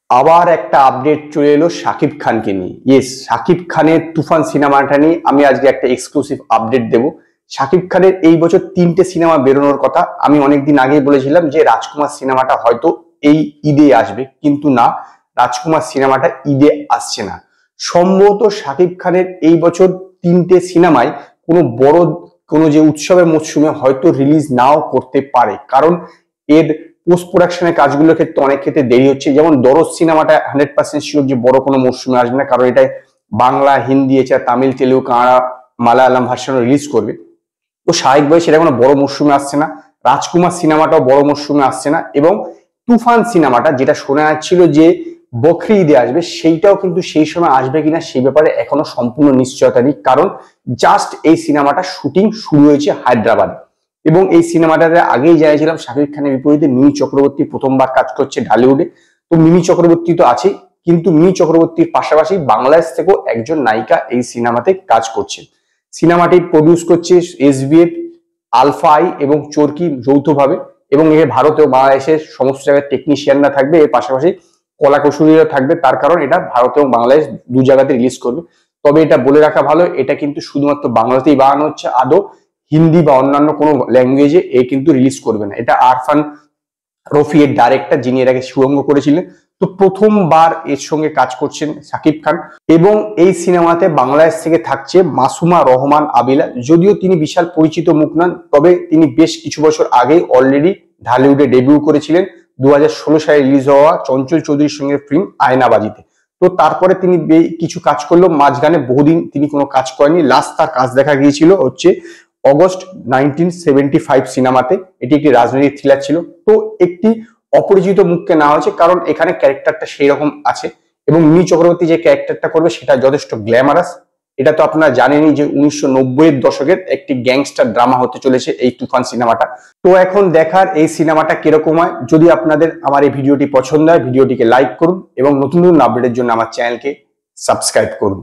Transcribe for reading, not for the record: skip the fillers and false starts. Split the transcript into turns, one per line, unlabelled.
আবার একটা আপডেট চলে এলো শাকিব খানকে নিয়ে। ইয়েস, শাকিব খানের তুফান সিনেমাটা নিয়ে আমি আজকে একটা এক্সক্লুসিভ আপডেট দেব। শাকিব খানের এই বছর 3টে সিনেমা বেরোনোর কথা। আমি অনেকদিন আগেই বলেছিলাম যে রাজকুমার সিনেমাটা হয়তো এই ঈদে আসবে, কিন্তু না, রাজকুমার সিনেমাটা ঈদে আসছে না। সম্ভবত শাকিব খানের এই বছর 3টে সিনেমায় কোনো বড় কোনো যে উৎসবের মরশুমে হয়তো রিলিজ নাও করতে পারে, কারণ এর পোস্ট প্রোডাকশনের কাজগুলোর ক্ষেত্রে অনেক ক্ষেত্রে দেরি হচ্ছে। যেমন দরজ সিনেমাটা 100% শিওর যে বড় কোনো মরশুমে আসবে না, কারণ এটা বাংলা, হিন্দি, এছাড়া তামিল, তেলুগু, কানাড়া, মালায়ালাম ভার্সনে রিলিজ করবে। তো স্বাভাবিকভাবে সেটা কোনো বড় মরশুমে আসছে না। রাজকুমার সিনেমাটাও বড় মরশুমে আসছে না, এবং তুফান সিনেমাটা যেটা শোনা যাচ্ছিল যে বকরি ঈদে আসবে, সেইটাও কিন্তু সেই সময় আসবে কিনা সেই ব্যাপারে এখনো সম্পূর্ণ নিশ্চয়তা নেই, কারণ জাস্ট এই সিনেমাটা শুটিং শুরু হয়েছে হায়দ্রাবাদে। এবং এই সিনেমাটাতে আগেই জানিয়েছিলাম শাকিব খানের বিপরীতে মিমি চক্রবর্তী প্রথমবার কাজ করছে ঢালিউডে। তো মিমি চক্রবর্তী তো আছেই, কিন্তু মিমি চক্রবর্তীর পাশাপাশি বাংলাদেশ থেকেও একজন নায়িকা এই সিনেমাতে কাজ করছে। সিনেমাটি প্রডিউস করছে এসবিএফ, আলফা আই এবং চরকি যৌথভাবে, এবং এর ভারতে ও বাংলাদেশের সমস্ত জায়গায় টেকনিশিয়ানরা থাকবে, এর পাশাপাশি কলাকুশলীরা থাকবে। তার কারণ এটা ভারত এবং বাংলাদেশ দু জায়গাতে রিলিজ করবে। তবে এটা বলে রাখা ভালো, এটা কিন্তু শুধুমাত্র বাংলাতেই বানানো হচ্ছে, আদৌ হিন্দি বা অন্যান্য কোনো ল্যাঙ্গুয়েজে এ কিন্তু রিলিজ করবে না। এটা আরফান রফি এর ডাইরেক্টর, যিনি এর আগে সুরঙ্গ করেছিলেন। তো প্রথমবার এর সঙ্গে কাজ করছেন শাকিব খান, এবং এই সিনেমাতে বাংলাদেশ থেকে থাকছে মাসুমা রহমান আবিলা। যদিও তিনি বিশাল পরিচিত মুখ নন, তবে তিনি বেশ কিছু বছর আগে অলরেডি ঢালিউডে ডেবিউ করেছিলেন 2016 সালে রিলিজ হওয়া চঞ্চল চৌধুরীর সঙ্গে ফিল্ম আয়নাবাজিতে। তো তারপরে তিনি কিছু কাজ করলো, মাঝখানে বহুদিন তিনি কোনো কাজ করেনি। লাস্ট তার কাজ দেখা গিয়েছিল হচ্ছে অগস্ট 1975 সিনেমাতে। এটি একটি রাজনৈতিক থ্রিলার ছিল। তো একটি অপরিচিত মুখকে নেওয়া হয়েছে, কারণ এখানে ক্যারেক্টারটা সেই রকম আছে, এবং মিমি চক্রবর্তী যে ক্যারেক্টারটা করবে সেটা যথেষ্ট গ্ল্যামারাস। এটা তো আপনারা জানেনই যে 1990-এর দশকের একটি গ্যাংস্টার ড্রামা হতে চলেছে এই তুফান সিনেমাটা। তো এখন দেখার এই সিনেমাটা কিরকম হয়। যদি আপনাদের আমার এই ভিডিওটি পছন্দ হয়, ভিডিওটিকে লাইক করুন এবং নতুন নতুন আপডেটের জন্য আমার চ্যানেলকে সাবস্ক্রাইব করুন।